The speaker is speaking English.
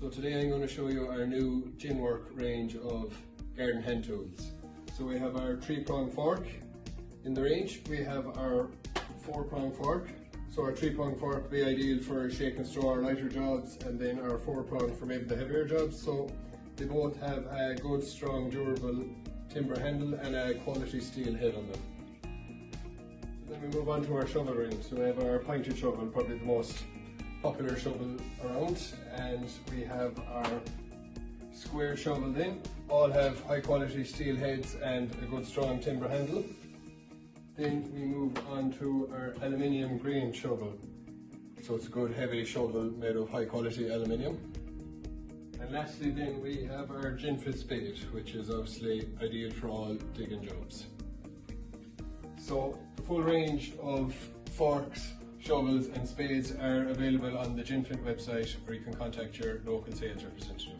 So today I'm going to show you our new Genwork range of garden hand tools. So we have our 3-prong fork in the range, we have our 4-prong fork. So our 3-prong fork will be ideal for shaking straw or lighter jobs, and then our 4-prong for maybe the heavier jobs. So they both have a good, strong, durable timber handle and a quality steel head on them. So then we move on to our shovel range. So we have our pointed shovel, probably the most popular shovel around, and we have our square shovel then. All have high quality steel heads and a good strong timber handle. Then we move on to our aluminium grain shovel. So it's a good heavy shovel made of high quality aluminium. And lastly then we have our Genfitt spade, which is obviously ideal for all digging jobs. So the full range of forks, shovels and spades are available on the Genfitt website, or you can contact your local sales representative.